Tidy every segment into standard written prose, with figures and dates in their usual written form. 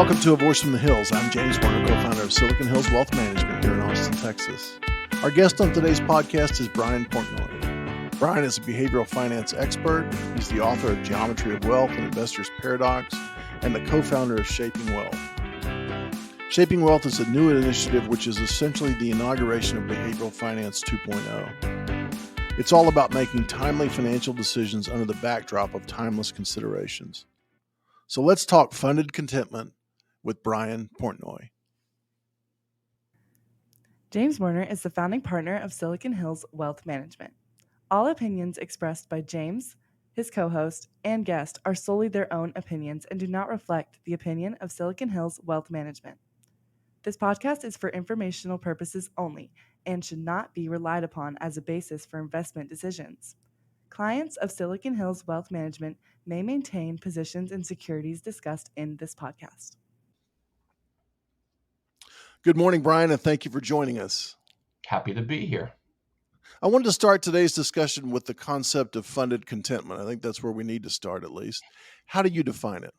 Welcome to A Voice from the Hills. I'm James Warner, co-founder of Silicon Hills Wealth Management here in Austin, Texas. Our guest on today's podcast is Brian Portnoy. Brian is a behavioral finance expert. He's the author of Geometry of Wealth and Investor's Paradox and the co-founder of Shaping Wealth. Shaping Wealth is a new initiative which is essentially the inauguration of Behavioral Finance 2.0. It's all about making timely financial decisions under the backdrop of timeless considerations. So let's talk funded contentment with Brian Portnoy. James Warner is the founding partner of Silicon Hills Wealth Management. All opinions expressed by James, his co-host, and guest are solely their own opinions and do not reflect the opinion of Silicon Hills Wealth Management. This podcast is for informational purposes only and should not be relied upon as a basis for investment decisions. Clients of Silicon Hills Wealth Management may maintain positions in securities discussed in this podcast. Good morning, Brian, and thank you for joining us. Happy to be here. I wanted to start today's discussion with the concept of funded contentment. I think that's where we need to start, at least. How do you define it?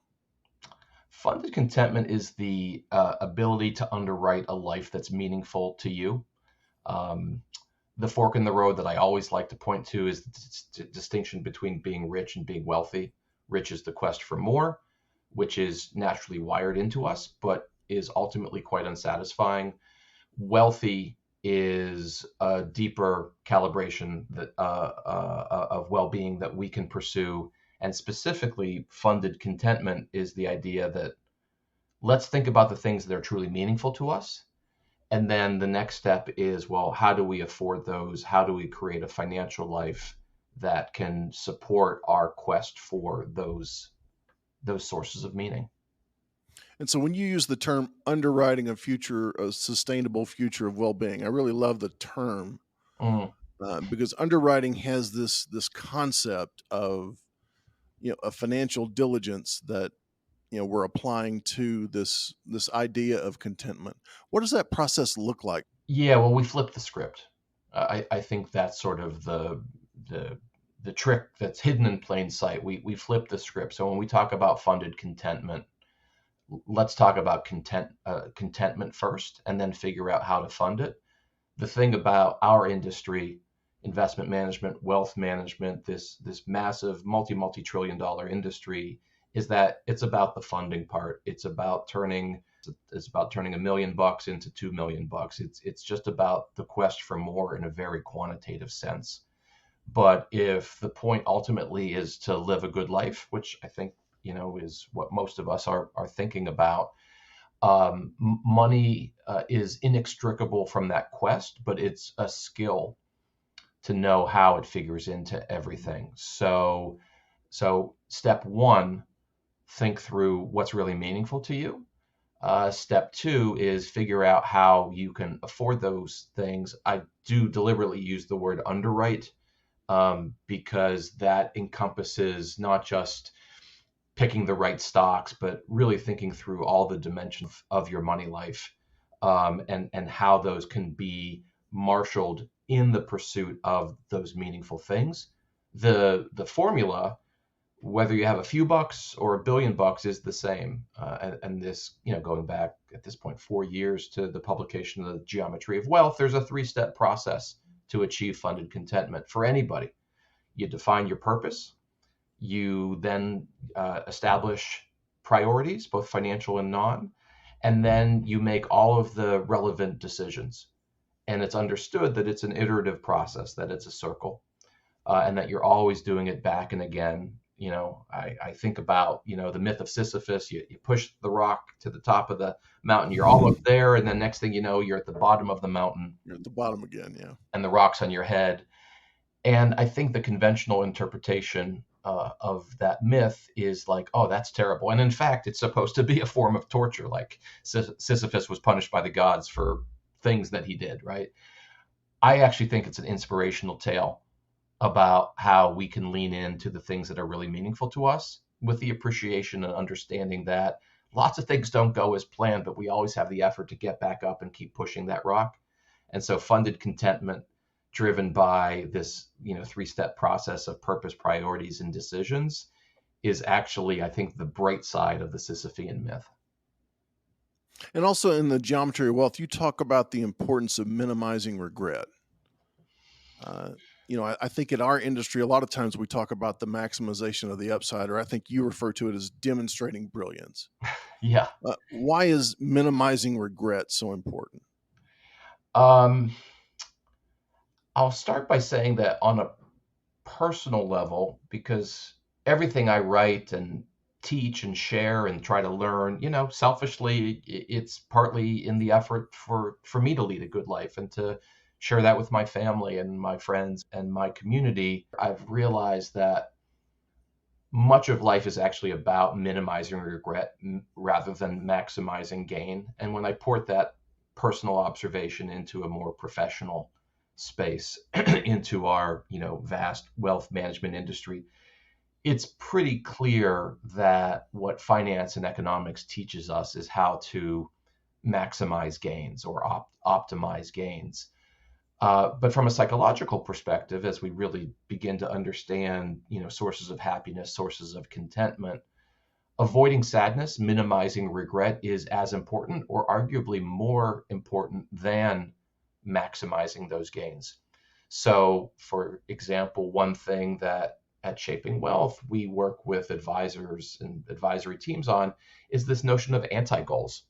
Funded contentment is the ability to underwrite a life that's meaningful to you. The fork in the road that I always like to point to is the distinction between being rich and being wealthy. Rich is the quest for more, which is naturally wired into us, but is ultimately quite unsatisfying. Wealthy is a deeper calibration that, of well-being that we can pursue. And specifically, funded contentment is the idea that let's think about the things that are truly meaningful to us. And then the next step is, well, how do we afford those? How do we create a financial life that can support our quest for those sources of meaning? And so when you use the term underwriting a sustainable future of well-being, I really love the term because underwriting has this concept of, a financial diligence that, we're applying to this idea of contentment. What does that process look like? Yeah, well, we flip the script. I think that's sort of the trick that's hidden in plain sight. We flip the script. So when we talk about funded contentment, let's talk about contentment first and then figure out how to fund it. The thing about our industry, investment management, wealth management, this massive multi-trillion dollar industry, is that it's about the funding part. It's about turning $1 million into $2 million. It's just about the quest for more in a very quantitative sense. But if the point ultimately is to live a good life, which I think is what most of us are thinking about. Money is inextricable from that quest, but it's a skill to know how it figures into everything. So step one, think through what's really meaningful to you. Step two is figure out how you can afford those things. I do deliberately use the word underwrite because that encompasses not just picking the right stocks, but really thinking through all the dimensions of your money life and how those can be marshaled in the pursuit of those meaningful things. The formula, whether you have a few bucks or $1 billion, is the same. And this, going back at this point 4 years to the publication of the Geometry of Wealth, there's a 3-step process to achieve funded contentment for anybody. You define your purpose. You then establish priorities, both financial and non, and then you make all of the relevant decisions. And it's understood that it's an iterative process, that it's a circle, and that you're always doing it back and again. I think about, the myth of Sisyphus. You push the rock to the top of the mountain, you're all up there, and then next thing you know, you're at the bottom of the mountain. You're at the bottom again, yeah. And the rock's on your head. And I think the conventional interpretation of that myth is like, oh, that's terrible. And in fact, it's supposed to be a form of torture. Like Sisyphus was punished by the gods for things that he did, right? I actually think it's an inspirational tale about how we can lean into the things that are really meaningful to us with the appreciation and understanding that lots of things don't go as planned, but we always have the effort to get back up and keep pushing that rock. And so funded contentment, driven by this, 3-step process of purpose, priorities, and decisions, is actually, I think, the bright side of the Sisyphean myth. And also in the geometry of wealth, you talk about the importance of minimizing regret. Uh, I think in our industry, a lot of times we talk about the maximization of the upside, or I think you refer to it as demonstrating brilliance. Yeah. Why is minimizing regret so important? Um, I'll start by saying that on a personal level, because everything I write and teach and share and try to learn, selfishly, it's partly in the effort for me to lead a good life and to share that with my family and my friends and my community. I've realized that much of life is actually about minimizing regret rather than maximizing gain. And when I port that personal observation into a more professional space, into our vast wealth management industry, it's pretty clear that what finance and economics teaches us is how to maximize gains or optimize gains. But from a psychological perspective, as we really begin to understand, sources of happiness, sources of contentment, avoiding sadness, minimizing regret is as important or arguably more important than maximizing those gains. So, for example, one thing that at Shaping Wealth we work with advisors and advisory teams on is this notion of anti goals.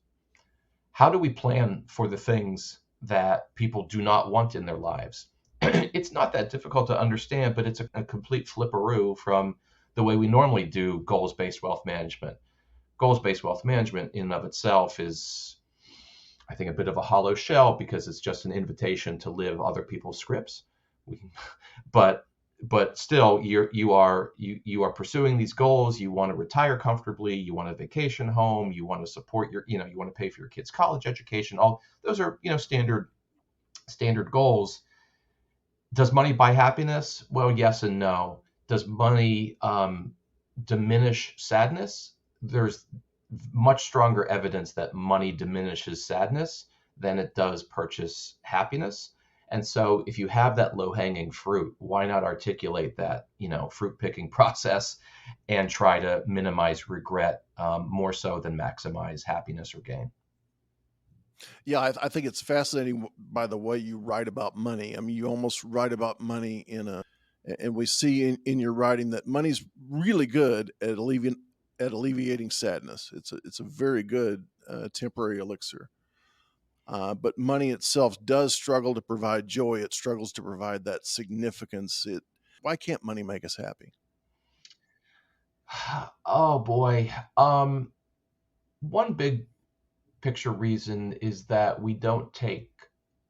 How do we plan for the things that people do not want in their lives? It's not that difficult to understand, but it's a complete flipperoo from the way we normally do goals-based wealth management. Goals-based wealth management in and of itself is, I think, a bit of a hollow shell because it's just an invitation to live other people's scripts. But still, you are pursuing these goals. You want to retire comfortably. You want a vacation home. You want to support you want to pay for your kids' college education. All those are standard goals. Does money buy happiness? Well, yes and no. Does money diminish sadness? There's much stronger evidence that money diminishes sadness than it does purchase happiness. And so if you have that low hanging fruit, why not articulate that, fruit picking process and try to minimize regret more so than maximize happiness or gain? Yeah, I think it's fascinating by the way you write about money. I mean, you almost write about money and we see in your writing that money's really good at alleviating sadness. It's a very good temporary elixir. But money itself does struggle to provide joy. It struggles to provide that significance. Why can't money make us happy? Oh boy. One big picture reason is that we don't take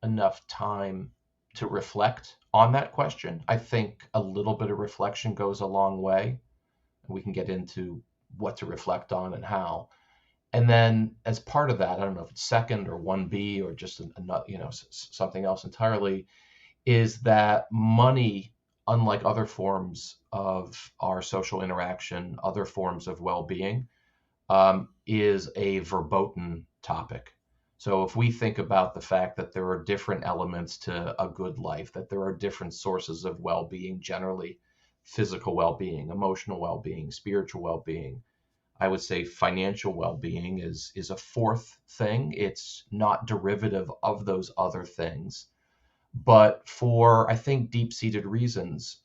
enough time to reflect on that question. I think a little bit of reflection goes a long way. We can get into what to reflect on and how. And then as part of that, I don't know if it's second or 1B or just another, something else entirely, is that money, unlike other forms of our social interaction, other forms of well-being, is a verboten topic. So if we think about the fact that there are different elements to a good life, that there are different sources of well-being, generally physical well-being, emotional well-being, spiritual well-being, I would say financial well-being is a fourth thing. It's not derivative of those other things, but for I think deep-seated reasons,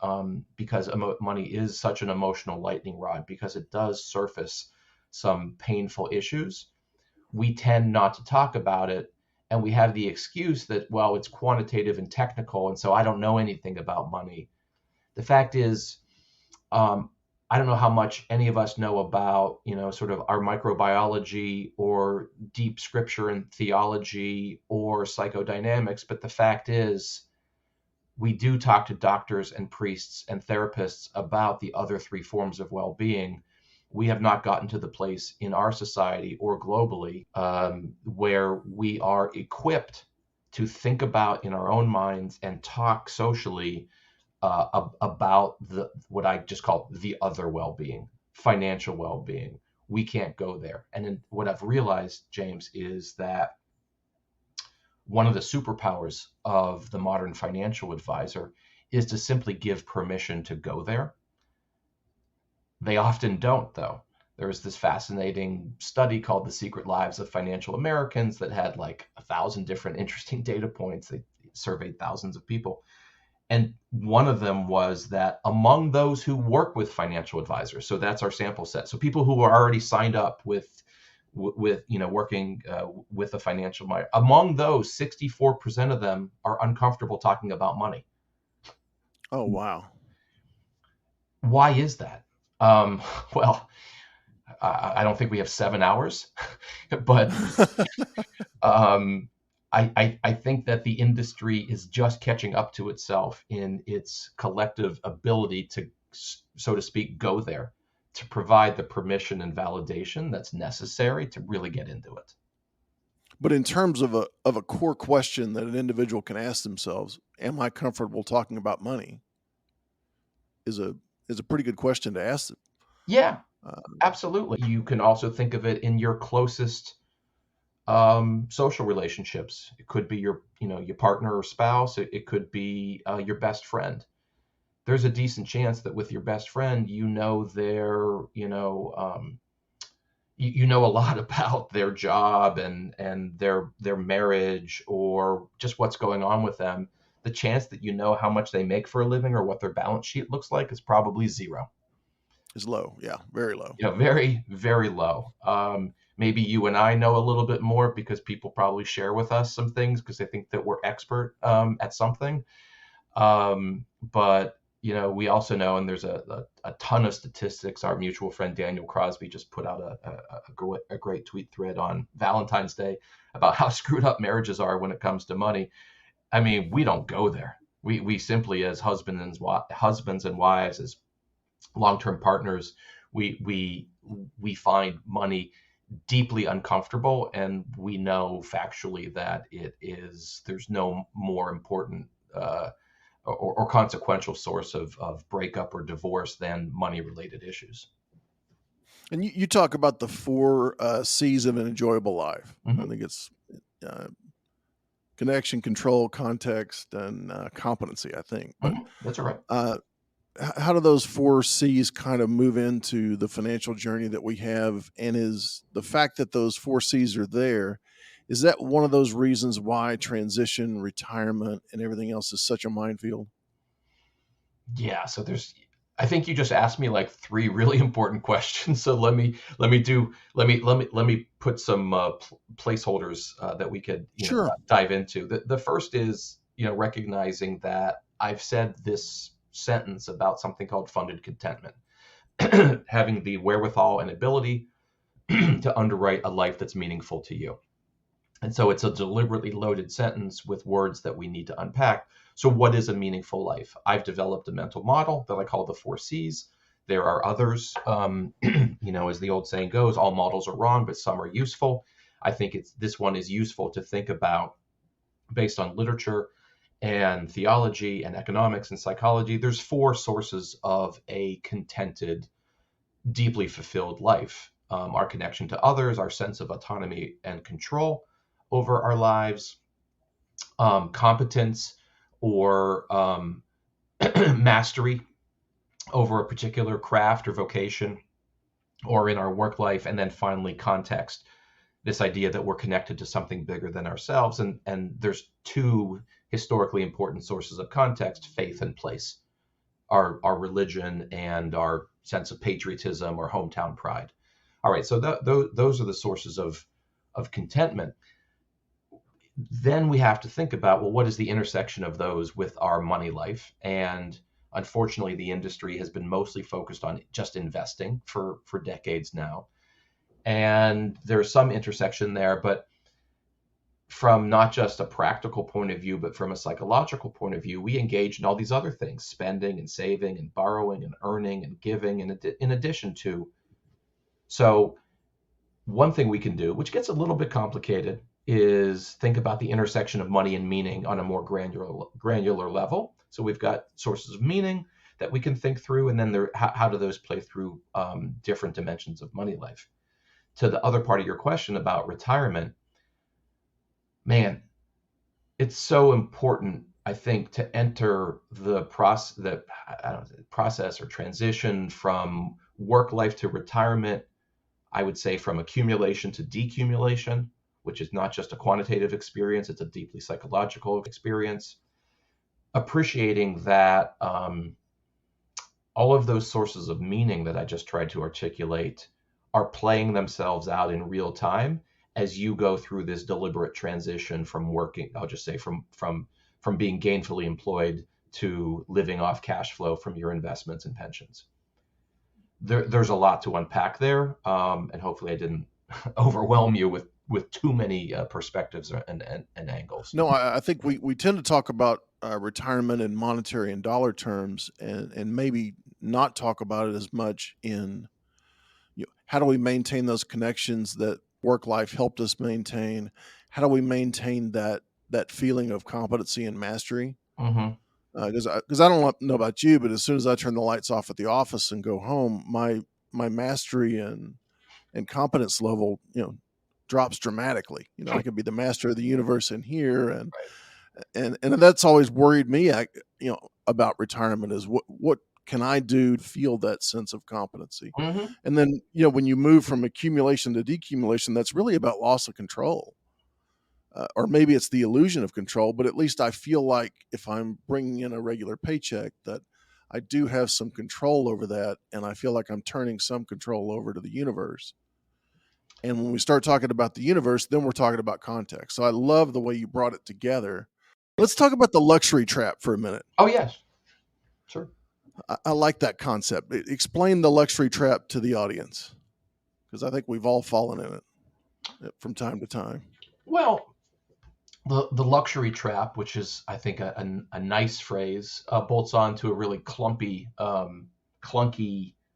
because money is such an emotional lightning rod, because it does surface some painful issues, we tend not to talk about it, and we have the excuse that, well, it's quantitative and technical, and so I don't know anything about money. The fact is, um, I don't know how much any of us know about, sort of our microbiology or deep scripture and theology or psychodynamics, but the fact is, we do talk to doctors and priests and therapists about the other three forms of well-being. We have not gotten to the place in our society or globally where we are equipped to think about in our own minds and talk socially about what I just call the other well-being, financial well-being. We can't go there. And then what I've realized, James, is that one of the superpowers of the modern financial advisor is to simply give permission to go there. They often don't, though. There was this fascinating study called The Secret Lives of Financial Americans that had like 1,000 different interesting data points. They surveyed thousands of people. And one of them was that among those who work with financial advisors, so that's our sample set. So people who are already signed up with working with a financial advisor, among those, 64% of them are uncomfortable talking about money. Oh, wow. Why is that? Well, I don't think we have 7 hours, but I think that the industry is just catching up to itself in its collective ability to, so to speak, go there, to provide the permission and validation that's necessary to really get into it. But in terms of a core question that an individual can ask themselves, am I comfortable talking about money? Is a pretty good question to ask. Yeah, absolutely. You can also think of it in your closest social relationships. It could be your partner or spouse. It could be your best friend. There's a decent chance that with your best friend, you know a lot about their job and their marriage or just what's going on with them. The chance that you know how much they make for a living or what their balance sheet looks like is probably zero. Is low. Yeah, very low. Very, very low. Maybe you and I know a little bit more because people probably share with us some things because they think that we're expert at something. But we also know, and there's a ton of statistics. Our mutual friend Daniel Crosby just put out a great tweet thread on Valentine's Day about how screwed up marriages are when it comes to money. I mean, we don't go there. We simply, as husbands and wives, as long-term partners, we find money deeply uncomfortable, and we know factually that there's no more important or consequential source of breakup or divorce than money-related issues. And you talk about the 4 C's of an enjoyable life. Mm-hmm. I think it's connection, control, context, and competency, I think. But that's right. How do those 4 C's kind of move into the financial journey that we have? And is the fact that those 4 C's are there, is that one of those reasons why transition, retirement, and everything else is such a minefield? Yeah. So I think you just asked me like 3 really important questions. So let me put some placeholders that we could Sure. dive into. The first is recognizing that I've said this sentence about something called funded contentment, having the wherewithal and ability to underwrite a life that's meaningful to you. And so it's a deliberately loaded sentence with words that we need to unpack. So what is a meaningful life? I've developed a mental model that I call the 4 C's. There are others. As the old saying goes, all models are wrong, but some are useful. I think this one is useful to think about based on literature and theology and economics and psychology. There's 4 sources of a contented, deeply fulfilled life. Our connection to others, our sense of autonomy and control over our lives, competence or mastery over a particular craft or vocation or in our work life, and then finally context, this idea that we're connected to something bigger than ourselves. And there's 2 historically important sources of context: faith and place, our religion and our sense of patriotism or hometown pride. All right, so those are the sources of contentment. Then we have to think about, well, what is the intersection of those with our money life? And unfortunately, the industry has been mostly focused on just investing for decades now. And there's some intersection there, but from not just a practical point of view, but from a psychological point of view, we engage in all these other things: spending and saving and borrowing and earning and giving in addition to. So one thing we can do, which gets a little bit complicated, is think about the intersection of money and meaning on a more granular level. So we've got sources of meaning that we can think through, and then how do those play through different dimensions of money life? To the other part of your question about retirement, man, it's so important, I think, to enter the process or transition from work life to retirement I would say from accumulation to decumulation, which is not just a quantitative experience, it's a deeply psychological experience. Appreciating that all of those sources of meaning that I just tried to articulate are playing themselves out in real time as you go through this deliberate transition from working, I'll just say from being gainfully employed to living off cash flow from your investments and pensions. There's a lot to unpack there, and hopefully I didn't overwhelm you with too many perspectives and angles. No, I think we tend to talk about retirement in monetary and dollar terms, and maybe not talk about it as much in, how do we maintain those connections that work life helped us maintain? How do we maintain that feeling of competency and mastery? Mm-hmm. Because I don't know about you, but as soon as I turn the lights off at the office and go home, my mastery and competence level, drops dramatically. I can be the master of the universe in here, and that's always worried me. About retirement is what can I do to feel that sense of competency? Mm-hmm. And then when you move from accumulation to decumulation, that's really about loss of control. Or maybe it's the illusion of control, but at least I feel like if I'm bringing in a regular paycheck, that I do have some control over that, and I feel like I'm turning some control over to the universe. And when we start talking about the universe, then we're talking about context. So I love the way you brought it together. Let's talk about the luxury trap for a minute. Oh, yes. Sure. I like that concept. Explain the luxury trap to the audience, because I think we've all fallen in it from time to time. Well, the luxury trap, which is, I think, a nice phrase, bolts on to a really clunky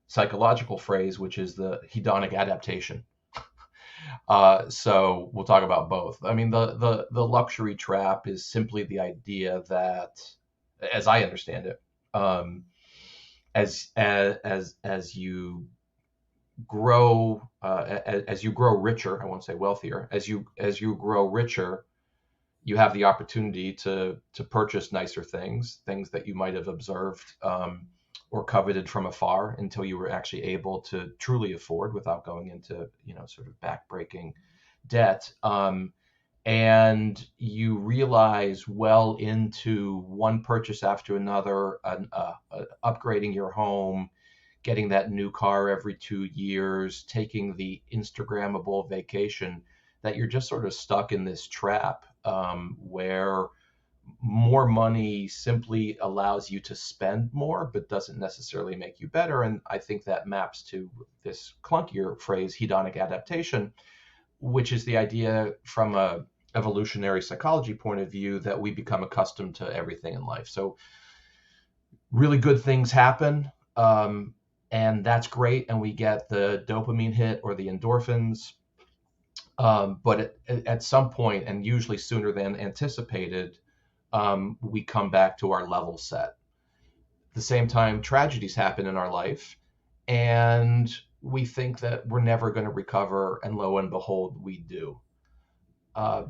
psychological phrase, which is the hedonic adaptation. So we'll talk about both. I mean, the luxury trap is simply the idea that, as I understand it, as you grow richer, I won't say wealthier, as you grow richer, you have the opportunity to purchase nicer things that you might have observed or coveted from afar until you were actually able to truly afford without going into sort of backbreaking debt. And you realize well into one purchase after another, upgrading your home, getting that new car every 2 years, taking the Instagrammable vacation, that you're just sort of stuck in this trap where more money simply allows you to spend more, but doesn't necessarily make you better. And I think that maps to this clunkier phrase, hedonic adaptation, which is the idea from a evolutionary psychology point of view that we become accustomed to everything in life. So really good things happen, and that's great, and we get the dopamine hit or the endorphins. But at some point, and usually sooner than anticipated, we come back to our level set. At the same time, tragedies happen in our life, and we think that we're never going to recover, and lo and behold, we do. Our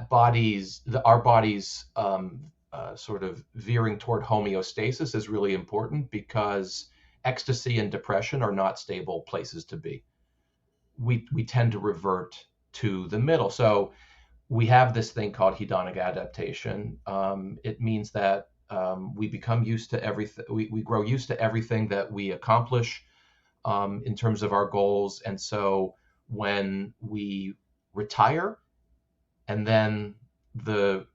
body's sort of veering toward homeostasis is really important, because ecstasy and depression are not stable places to be. We tend to revert to the middle. So we have this thing called hedonic adaptation. It means that we become used to everything. We grow used to everything that we accomplish in terms of our goals. And so when we retire, and then the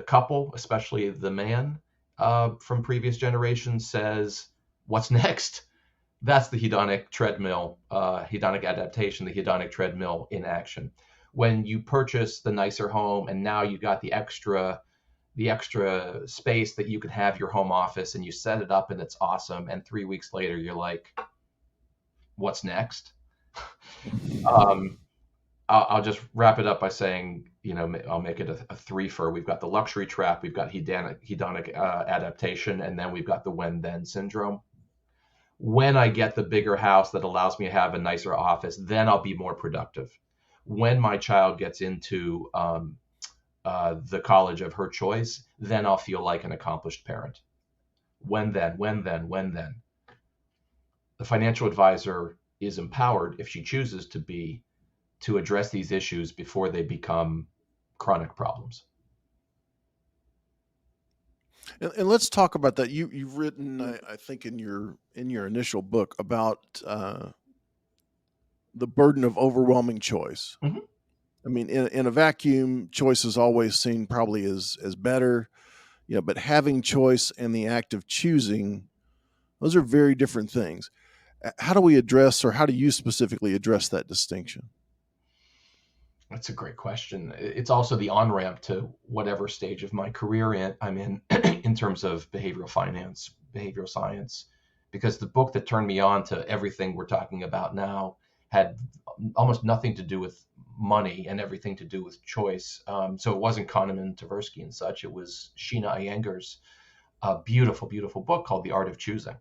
couple, especially the man from previous generations, says, "What's next?" That's the hedonic treadmill, hedonic adaptation, the hedonic treadmill in action. When you purchase the nicer home, and now you got the extra space that you can have your home office, and you set it up and it's awesome, and 3 weeks later you're like, "What's next?" I'll just wrap it up by saying, I'll make it a threefer. We've got the luxury trap, we've got hedonic adaptation, and then we've got the when-then syndrome. When I get the bigger house that allows me to have a nicer office, then I'll be more productive. When my child gets into the college of her choice, then I'll feel like an accomplished parent. When then? The financial advisor is empowered, if she chooses to be, to address these issues before they become chronic problems. And let's talk about that. You've written, I think, in your initial book about the burden of overwhelming choice. Mm-hmm. I mean, in a vacuum, choice is always seen probably as better, but having choice and the act of choosing, those are very different things. How do we address, or how do you specifically address that distinction? That's a great question. It's also the on-ramp to whatever stage of my career I'm in in terms of behavioral finance, behavioral science, because the book that turned me on to everything we're talking about now had almost nothing to do with money and everything to do with choice. So it wasn't Kahneman, Tversky, and such. It was Sheena Iyengar's beautiful, beautiful book called The Art of Choosing,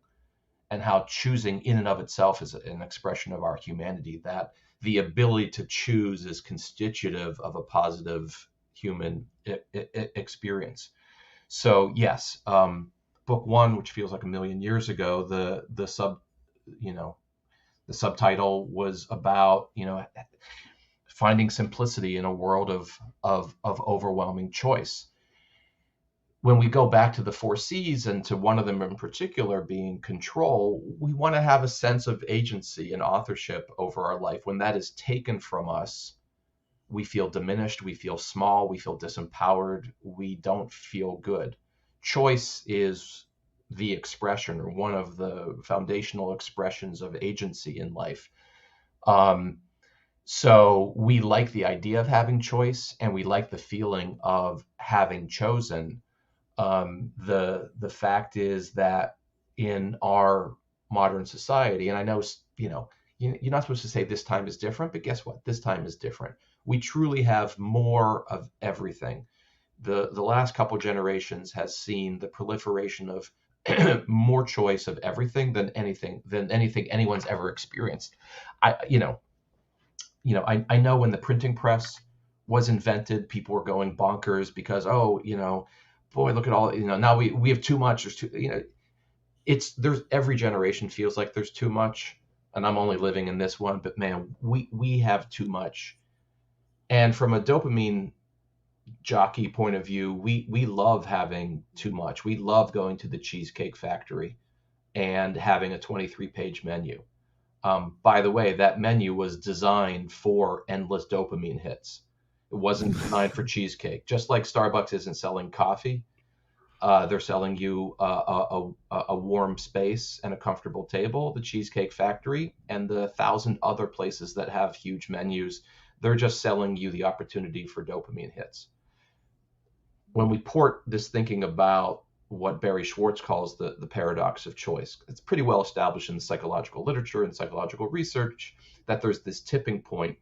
and how choosing in and of itself is an expression of our humanity, that the ability to choose is constitutive of a positive human experience. So yes, book one, which feels like a million years ago, the subtitle was about finding simplicity in a world of overwhelming choice. When we go back to the four C's, and to one of them in particular being control, we want to have a sense of agency and authorship over our life. When that is taken from us, we feel diminished, we feel small, we feel disempowered, we don't feel good. Choice is the expression, or one of the foundational expressions, of agency in life. So we like the idea of having choice, and we like the feeling of having chosen. The fact is that in our modern society, and I know you're not supposed to say this time is different, but guess what? This time is different. We truly have more of everything. The last couple generations has seen the proliferation of more choice of everything than anything anyone's ever experienced. I know when the printing press was invented, people were going bonkers because, boy, look at all, now we have too much. There's there's every generation feels like there's too much, and I'm only living in this one, but man, we have too much. And from a dopamine jockey point of view, we love having too much. We love going to the Cheesecake Factory and having a 23-page menu. By the way, that menu was designed for endless dopamine hits. It wasn't designed for cheesecake. Just like Starbucks isn't selling coffee, they're selling you a warm space and a comfortable table. The Cheesecake Factory and the 1,000 other places that have huge menus, they're just selling you the opportunity for dopamine hits. When we port this thinking about what Barry Schwartz calls the paradox of choice, it's pretty well established in psychological literature and psychological research that there's this tipping point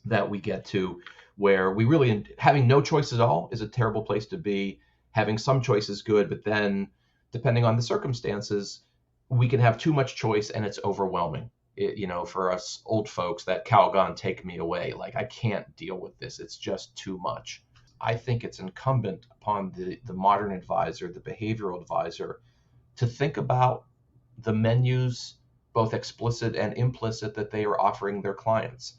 that we get to where we really, having no choice at all is a terrible place to be. Having some choice is good, but then depending on the circumstances, we can have too much choice and it's overwhelming. For us old folks, that Calgon, take me away. Like, I can't deal with this. It's just too much. I think it's incumbent upon the modern advisor, the behavioral advisor, to think about the menus, both explicit and implicit, that they are offering their clients,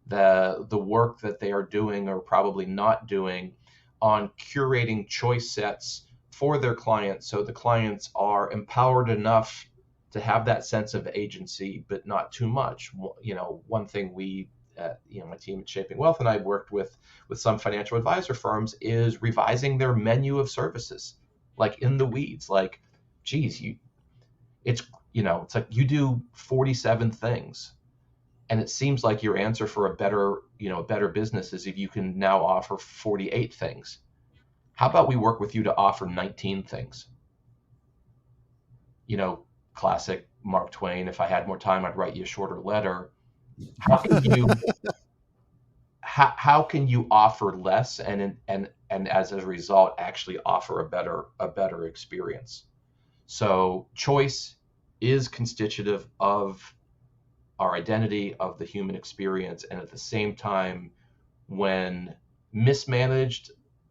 the work that they are doing or probably not doing on curating choice sets for their clients, so the clients are empowered enough to have that sense of agency, but not too much. One thing my team at Shaping Wealth and I worked with some financial advisor firms is revising their menu of services, like in the weeds. Like, geez, it's like you do 47 things, and it seems like your answer for a better business is if you can now offer 48 things. How about we work with you to offer 19 things? Classic Mark Twain. If I had more time, I'd write you a shorter letter. How can you offer less and as a result actually offer a better experience? So choice is constitutive of our identity, of the human experience, and at the same time, when mismanaged,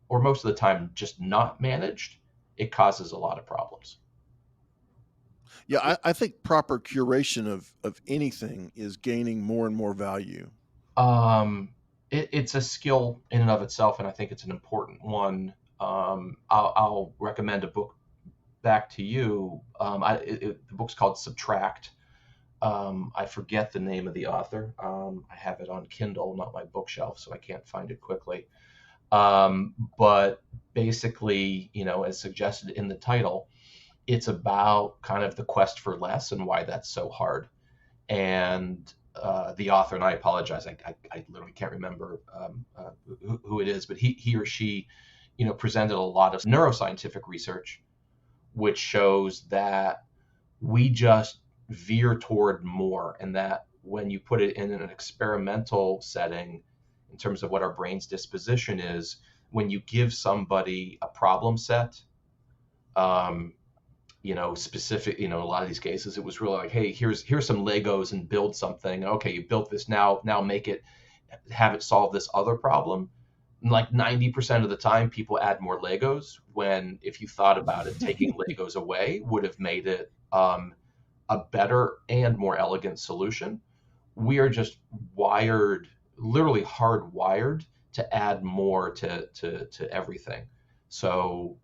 or most of the time just not managed, it causes a lot of problems. Yeah, I think proper curation of anything is gaining more and more value. It's a skill in and of itself, and I think it's an important one. I'll recommend a book back to you. The book's called Subtract. I forget the name of the author. I have it on Kindle, not my bookshelf, so I can't find it quickly. But basically, as suggested in the title, it's about kind of the quest for less and why that's so hard. And the author, and I apologize, I literally can't remember who it is, but he or she, presented a lot of neuroscientific research, which shows that we just veer toward more, and that when you put it in an experimental setting, in terms of what our brain's disposition is, when you give somebody a problem set, um, specific, a lot of these cases, it was really like, hey, here's some Legos and build something. Okay, you built this, now have it solve this other problem. And like 90% of the time, people add more Legos, when if you thought about it, taking Legos away would have made it a better and more elegant solution. We are just wired, literally hardwired, to add more to everything. So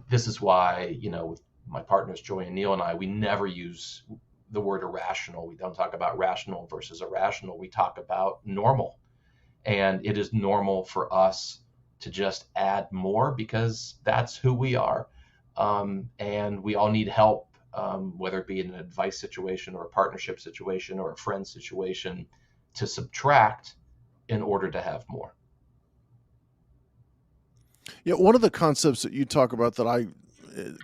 this is why, with my partners, Joy and Neil and I, we never use the word irrational. We don't talk about rational versus irrational. We talk about normal. And it is normal for us to just add more, because that's who we are. And we all need help, whether it be in an advice situation or a partnership situation or a friend situation, to subtract in order to have more. Yeah, one of the concepts that you talk about that I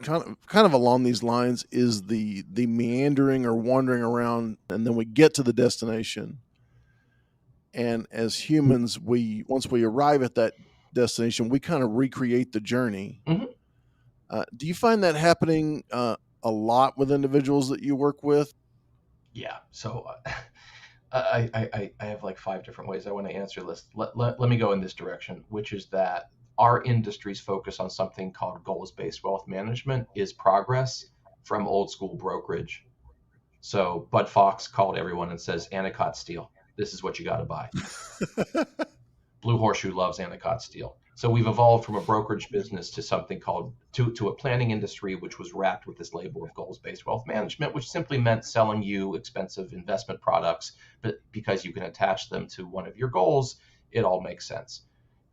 kind of along these lines is the meandering or wandering around, and then we get to the destination. And as humans, once we arrive at that destination, we kind of recreate the journey. Mm-hmm. Do you find that happening a lot with individuals that you work with? Yeah. So I have like 5 different ways I want to answer this. Let me go in this direction, which is that our industry's focus on something called goals-based wealth management is progress from old school brokerage. So Bud Fox called everyone and says, Anacott Steel, this is what you got to buy. Blue Horseshoe loves Anacott Steel. So we've evolved from a brokerage business to something called, to a planning industry, which was wrapped with this label of goals-based wealth management, which simply meant selling you expensive investment products, but because you can attach them to one of your goals, it all makes sense.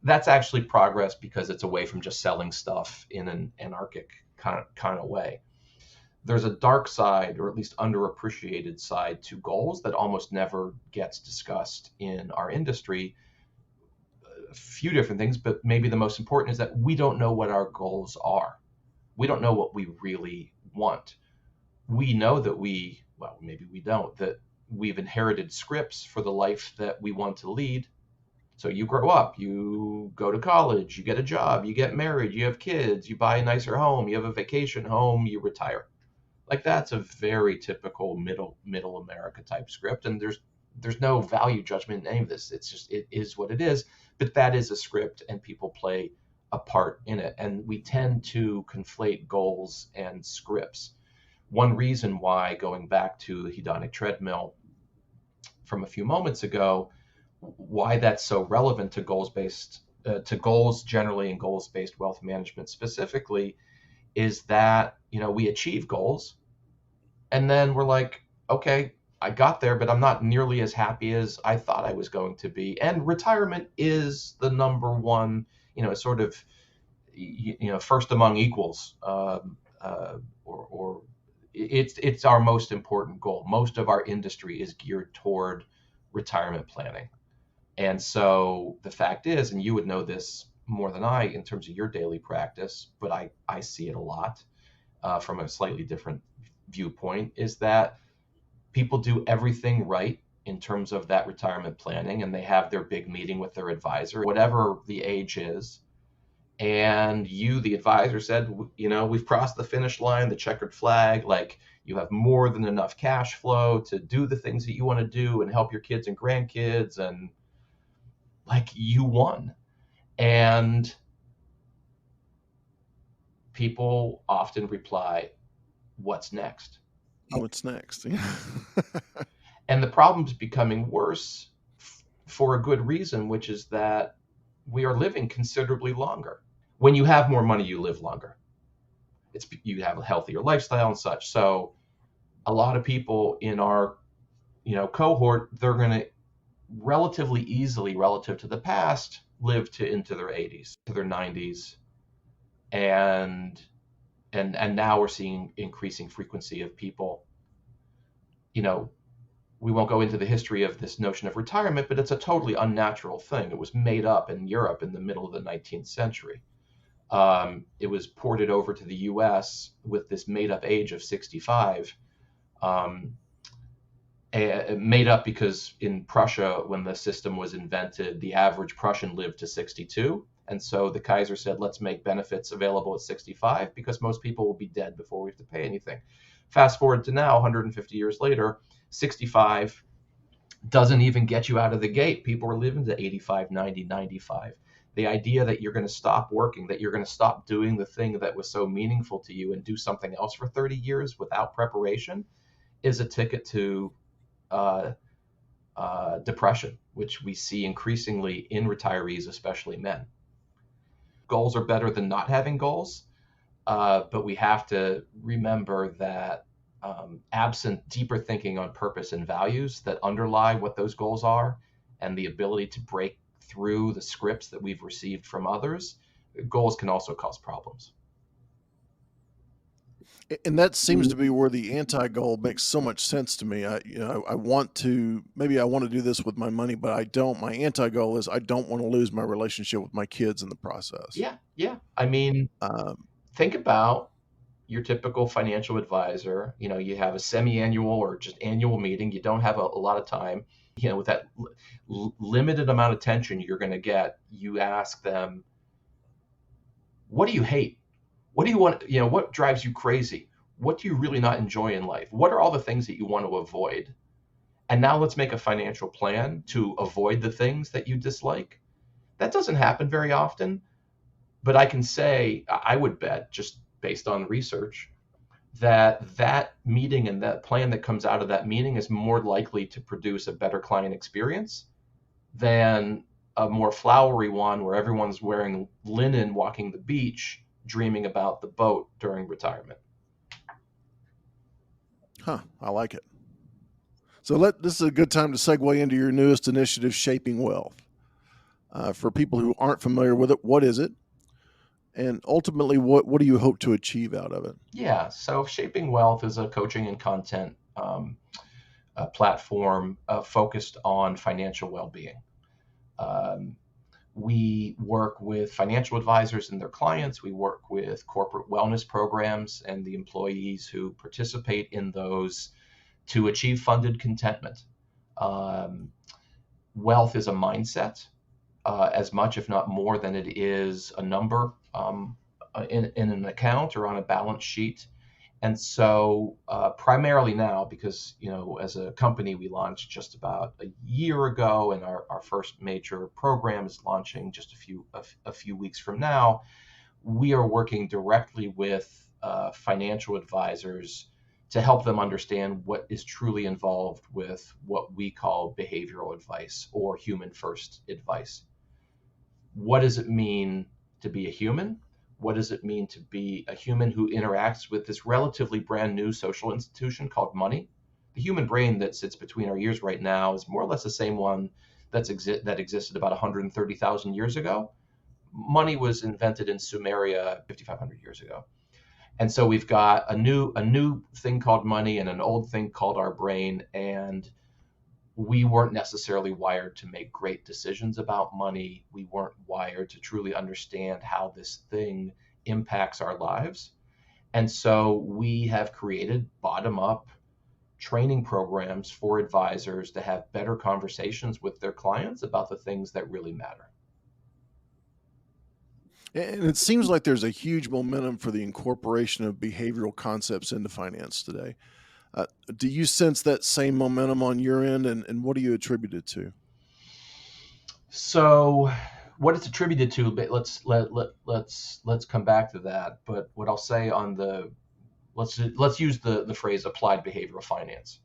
That's actually progress, because it's away from just selling stuff in an anarchic kind of way. There's a dark side, or at least underappreciated side, to goals that almost never gets discussed in our industry. A few different things, but maybe the most important is that we don't know what our goals are. We don't know what we really want. We know that maybe we don't, that we've inherited scripts for the life that we want to lead. So you grow up, you go to college, you get a job, you get married, you have kids, you buy a nicer home, you have a vacation home, you retire. Like, that's a very typical middle America type script, and there's no value judgment in any of this. It's just, it is what it is. But that is a script, and people play a part in it, and we tend to conflate goals and scripts. One reason why, going back to the hedonic treadmill from a few moments ago, why that's so relevant to goals generally, and goals-based wealth management specifically, is that we achieve goals, and then we're like, okay, I got there, but I'm not nearly as happy as I thought I was going to be. And retirement is the number one, sort of, first among equals, or it's our most important goal. Most of our industry is geared toward retirement planning. And so the fact is, and you would know this more than I in terms of your daily practice, but I see it a lot from a slightly different viewpoint, is that people do everything right in terms of that retirement planning, and they have their big meeting with their advisor, whatever the age is. And you, the advisor, said, we've crossed the finish line, the checkered flag, like, you have more than enough cash flow to do the things that you want to do and help your kids and grandkids, and like, you won. And people often reply, what's next. What's next? And the problem's becoming worse for a good reason, which is that we are living considerably longer. When you have more money, you live longer. You have a healthier lifestyle and such. So a lot of people in our cohort, they're going to relatively easily, relative to the past, live into their 80s, to their 90s, and now we're seeing increasing frequency of people. We won't go into the history of this notion of retirement, but it's a totally unnatural thing. It was made up in Europe in the middle of the 19th century. It was ported over to the U.S. with this made-up age of 65. Made up because in Prussia, when the system was invented, the average Prussian lived to 62. And so the Kaiser said, let's make benefits available at 65 because most people will be dead before we have to pay anything. Fast forward to now, 150 years later, 65 doesn't even get you out of the gate. People are living to 85, 90, 95. The idea that you're going to stop working, that you're going to stop doing the thing that was so meaningful to you and do something else for 30 years without preparation is a ticket to depression, which we see increasingly in retirees, especially men. Goals are better than not having goals, but we have to remember that absent deeper thinking on purpose and values that underlie what those goals are, and the ability to break through the scripts that we've received from others, goals can also cause problems. And that seems to be where the anti-goal makes so much sense to me. I want to do this with my money, but I don't. My anti-goal is I don't want to lose my relationship with my kids in the process. Yeah. I mean, think about your typical financial advisor. You have a semi-annual or just annual meeting. You don't have a lot of time. With that limited amount of attention you're going to get, you ask them, what do you hate? What do you want? What drives you crazy? What do you really not enjoy in life? What are all the things that you want to avoid? And now let's make a financial plan to avoid the things that you dislike. That doesn't happen very often, but I can say, I would bet, just based on research, that meeting and that plan that comes out of that meeting is more likely to produce a better client experience than a more flowery one where everyone's wearing linen walking the beach, dreaming about the boat during retirement. I like it. So this is a good time to segue into your newest initiative, Shaping Wealth. For people who aren't familiar with it, what is it? And ultimately, what do you hope to achieve out of it? Yeah, so Shaping Wealth is a coaching and content platform focused on financial well-being. We work with financial advisors and their clients. We work with corporate wellness programs and the employees who participate in those to achieve funded contentment. Wealth is a mindset as much, if not more, than it is a number in an account or on a balance sheet. And so primarily now, because, as a company, we launched just about a year ago, and our first major program is launching just a few weeks from now, we are working directly with financial advisors to help them understand what is truly involved with what we call behavioral advice or human first advice. What does it mean to be a human? What does it mean to be a human who interacts with this relatively brand new social institution called money? The human brain that sits between our ears right now is more or less the same one that existed about 130,000 years ago. Money was invented in Sumeria 5,500 years ago. And so we've got a new thing called money and an old thing called our brain, and we weren't necessarily wired to make great decisions about money. We weren't wired to truly understand how this thing impacts our lives. And so we have created bottom-up training programs for advisors to have better conversations with their clients about the things that really matter. And it seems like there's a huge momentum for the incorporation of behavioral concepts into finance today. Do you sense that same momentum on your end, and what do you attribute it to? So, what it's attributed to, but let's come back to that. But what I'll say let's use the phrase applied behavioral finance,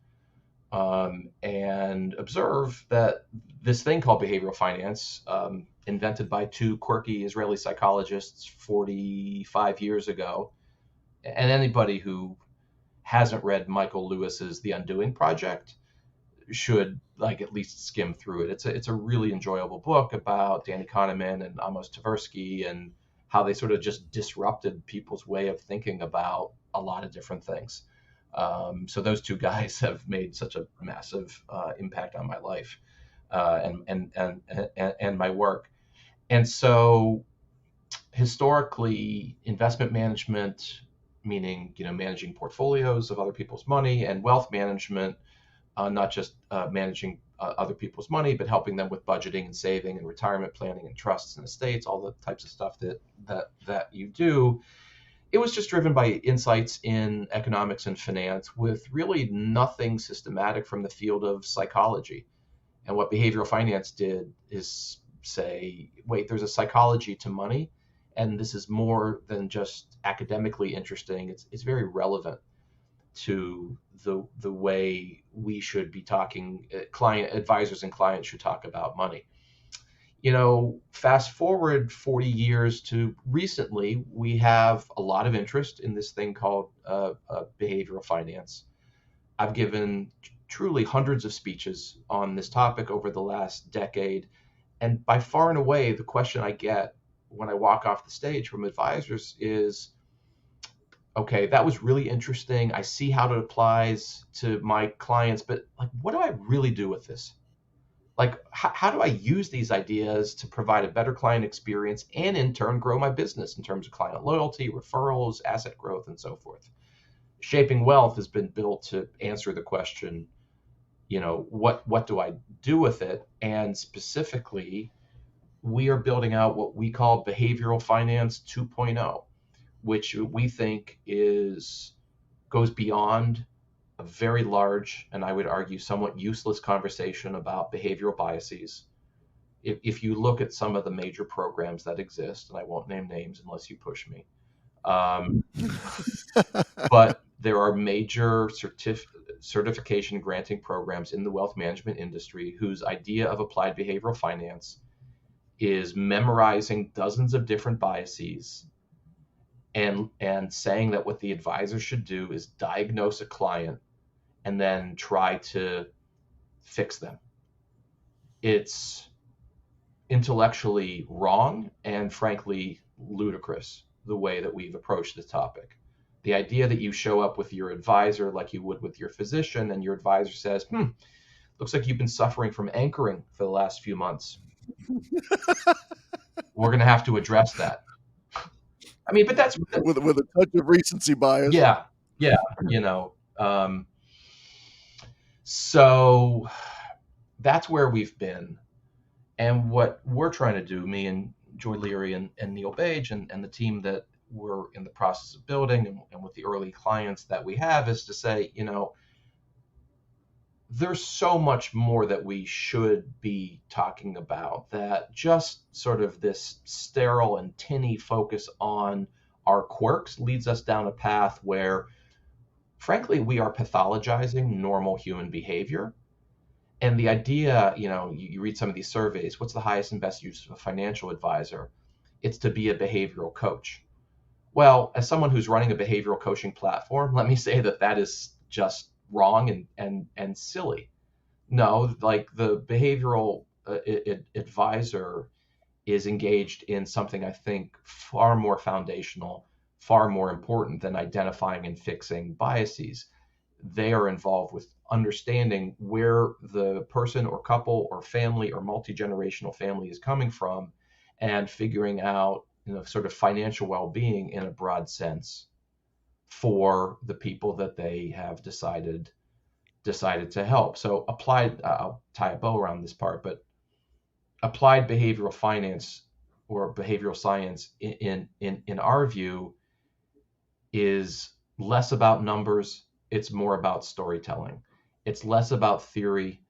and observe that this thing called behavioral finance, invented by two quirky Israeli psychologists 45 years ago, and anybody who hasn't read Michael Lewis's The Undoing Project should at least skim through it. It's a really enjoyable book about Danny Kahneman and Amos Tversky and how they sort of just disrupted people's way of thinking about a lot of different things. So those two guys have made such a massive impact on my life and my work. And so historically, investment management, meaning managing portfolios of other people's money, and wealth management, not just managing other people's money, but helping them with budgeting and saving and retirement planning and trusts and estates, all the types of stuff that you do. It was just driven by insights in economics and finance with really nothing systematic from the field of psychology. And what behavioral finance did is say, wait, there's a psychology to money, and this is more than just academically interesting. It's very relevant to the way we should be talking, advisors and clients should talk about money. Fast forward 40 years to recently, we have a lot of interest in this thing called behavioral finance. I've given truly hundreds of speeches on this topic over the last decade. And by far and away, the question I get when I walk off the stage from advisors is, okay, that was really interesting. I see how it applies to my clients, but what do I really do with this? How do I use these ideas to provide a better client experience and in turn grow my business in terms of client loyalty, referrals, asset growth, and so forth? Shaping Wealth has been built to answer the question, what do I do with it? And specifically, we are building out what we call Behavioral Finance 2.0, which we think goes beyond a very large, and I would argue somewhat useless, conversation about behavioral biases. If you look at some of the major programs that exist, and I won't name names unless you push me, but there are major certification granting programs in the wealth management industry whose idea of applied behavioral finance is memorizing dozens of different biases and saying that what the advisor should do is diagnose a client and then try to fix them. It's intellectually wrong and frankly ludicrous the way that we've approached the topic. The idea that you show up with your advisor like you would with your physician, and your advisor says, looks like you've been suffering from anchoring for the last few months. We're going to have to address that. I mean, but that's with a touch of recency bias. Yeah. So that's where we've been. And what we're trying to do, me and Joy Leary and Neil Bage and the team that we're in the process of building and with the early clients that we have, is to say, there's so much more that we should be talking about, that just sort of this sterile and tinny focus on our quirks leads us down a path where, frankly, we are pathologizing normal human behavior. And the idea, you read some of these surveys, what's the highest and best use of a financial advisor? It's to be a behavioral coach. Well, as someone who's running a behavioral coaching platform, let me say that is just wrong and silly. No, the behavioral advisor is engaged in something I think far more foundational, far more important than identifying and fixing biases. They are involved with understanding where the person or couple or family or multi-generational family is coming from, and figuring out sort of financial well-being in a broad sense for the people that they have decided to help. So applied, I'll tie a bow around this part, but applied behavioral finance or behavioral science in our view is less about numbers. It's more about storytelling. It's less about theory.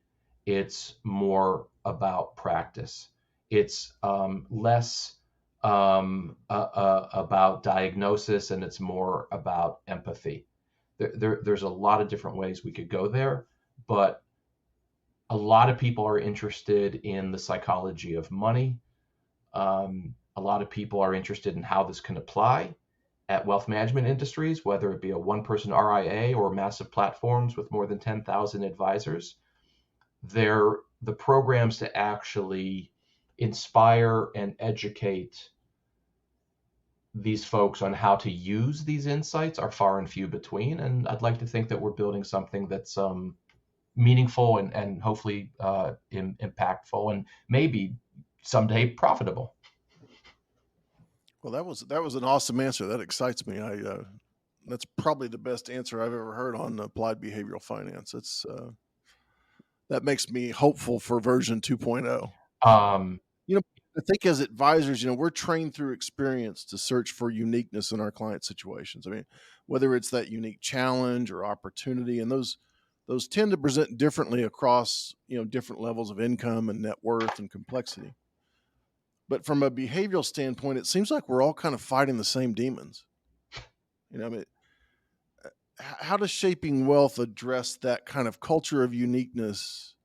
It's more about practice. It's less about diagnosis, and it's more about empathy. There's a lot of different ways we could go there, but a lot of people are interested in the psychology of money. A lot of people are interested in how this can apply at wealth management industries, whether it be a one-person RIA or massive platforms with more than 10,000 advisors. They're the programs to actually inspire and educate these folks on how to use these insights are far and few between. And I'd like to think that we're building something that's meaningful and hopefully impactful and maybe someday profitable. Well, that was an awesome answer. That excites me. That's probably the best answer I've ever heard on applied behavioral finance. It's that makes me hopeful for version 2.0. I think as advisors, we're trained through experience to search for uniqueness in our client situations. I mean, whether it's that unique challenge or opportunity, and those tend to present differently across, different levels of income and net worth and complexity. But from a behavioral standpoint, it seems like we're all kind of fighting the same demons. I mean, how does Shaping Wealth address that kind of culture of uniqueness?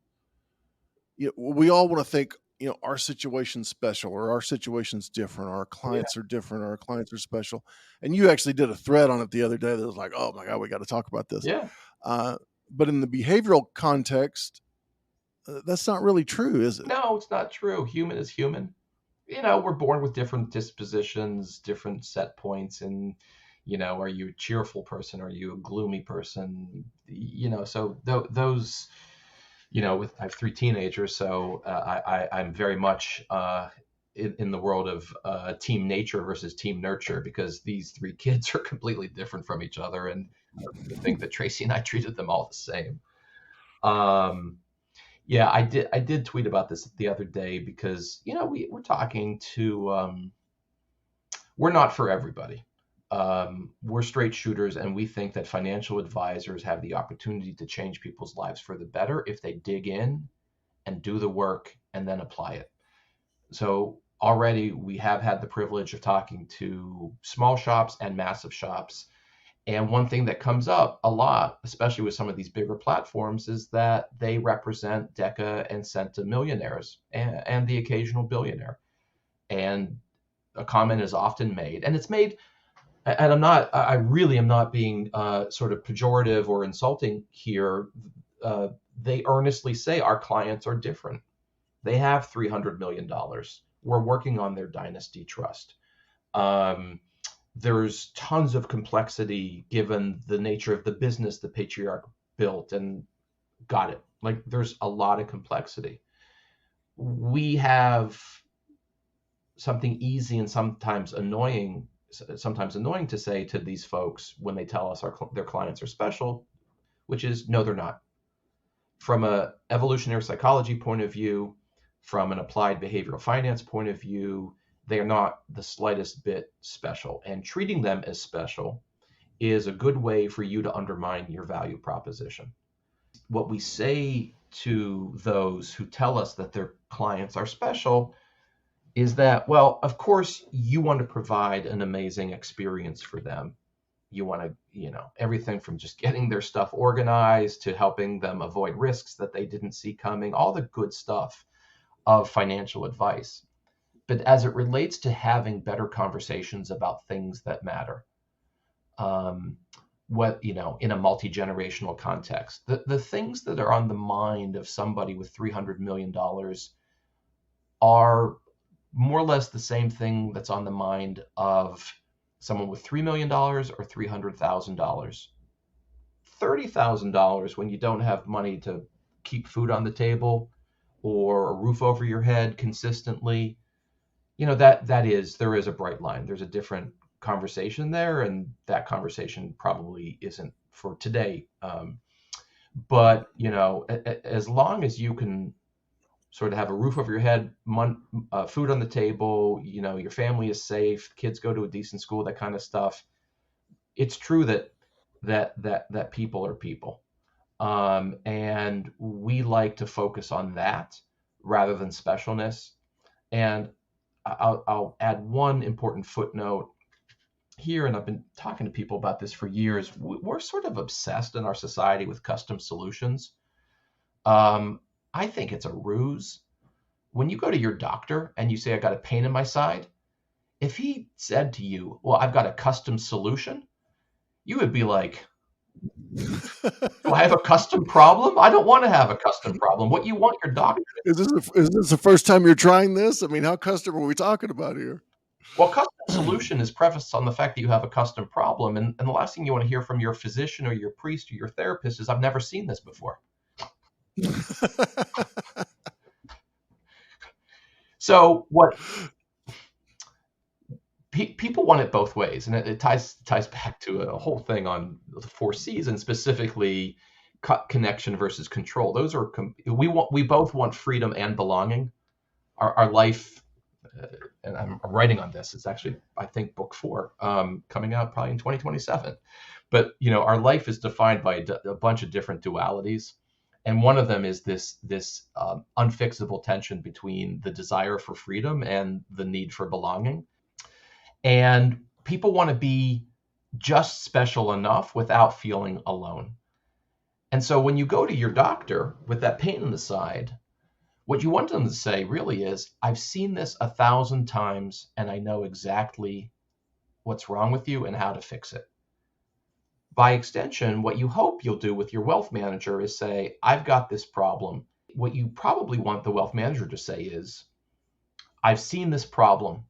We all want to think, our situation's special or our situation's different, or our clients are different, or our clients are special. And you actually did a thread on it the other day that was like, oh my God, we got to talk about this. Yeah. But in the behavioral context, that's not really true, is it? No, it's not true. Human is human. We're born with different dispositions, different set points, and are you a cheerful person? Are you a gloomy person? So those, I have 3 teenagers, so I'm very much in the world of team nature versus team nurture, because these 3 kids are completely different from each other, and I think that Tracy and I treated them all the same. Yeah, I did tweet about this the other day because, we're talking to, we're not for everybody. We're straight shooters, and we think that financial advisors have the opportunity to change people's lives for the better if they dig in and do the work and then apply it. So already we have had the privilege of talking to small shops and massive shops. And one thing that comes up a lot, especially with some of these bigger platforms, is that they represent Deca and Centa millionaires and the occasional billionaire. And a comment is often made, and it's made, and I really am not being sort of pejorative or insulting here. They earnestly say our clients are different. They have $300 million. We're working on their dynasty trust. There's tons of complexity given the nature of the business the patriarch built and got it. Like, there's a lot of complexity. We have something easy and sometimes annoying to say to these folks when they tell us their clients are special, which is, no, they're not. From a evolutionary psychology point of view, from an applied behavioral finance point of view, they are not the slightest bit special, and treating them as special is a good way for you to undermine your value proposition. What we say to those who tell us that their clients are special is that, well, of course, you want to provide an amazing experience for them. You want to, everything from just getting their stuff organized to helping them avoid risks that they didn't see coming, all the good stuff of financial advice. But as it relates to having better conversations about things that matter, in a multi-generational context, the things that are on the mind of somebody with $300 million are more or less the same thing that's on the mind of someone with $3 million or $300,000. $30,000 when you don't have money to keep food on the table or a roof over your head consistently, there is a bright line. There's a different conversation there, and that conversation probably isn't for today. But as long as you can sort of have a roof over your head, food on the table, your family is safe, kids go to a decent school, that kind of stuff. It's true that people are people, and we like to focus on that rather than specialness. And I'll add one important footnote. here, and I've been talking to people about this for years, we're sort of obsessed in our society with custom solutions. I think it's a ruse. When you go to your doctor and you say, I got a pain in my side, if he said to you, well, I've got a custom solution, you would be like, do I have a custom problem? I don't want to have a custom problem. What you want your doctor to Is this the first time you're trying this? I mean, how custom are we talking about here? Well, custom solution is prefaced on the fact that you have a custom problem. And the last thing you want to hear from your physician or your priest or your therapist is, I've never seen this before. So what people want it both ways. And it ties back to a whole thing on the 4 C's, and specifically connection versus control. Those are, we both want freedom and belonging. Our life, and I'm writing on this. It's actually, I think, book 4, coming out probably in 2027. But our life is defined by a bunch of different dualities, and one of them is this unfixable tension between the desire for freedom and the need for belonging. And people want to be just special enough without feeling alone. And so when you go to your doctor with that pain in the side, what you want them to say really is, I've seen this 1,000 times and I know exactly what's wrong with you and how to fix it. By extension, what you hope you'll do with your wealth manager is say, I've got this problem. What you probably want the wealth manager to say is, I've seen this problem,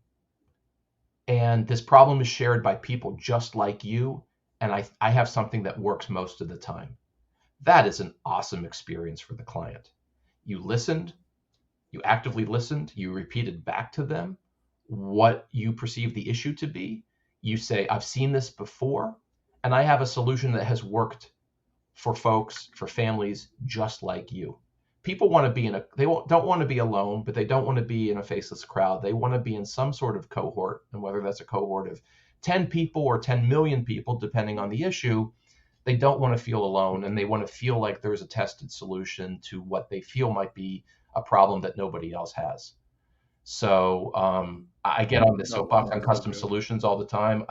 and this problem is shared by people just like you, and I have something that works most of the time. That is an awesome experience for the client. You listened, you actively listened, you repeated back to them what you perceive the issue to be. You say, I've seen this before, and I have a solution that has worked for folks, for families just like you. People want to be don't want to be alone, but they don't want to be in a faceless crowd. They want to be in some sort of cohort, and whether that's a cohort of 10 people or 10 million people, depending on the issue, they don't want to feel alone, and they want to feel like there's a tested solution to what they feel might be a problem that nobody else has. So I get on this soapbox on custom solutions all the time.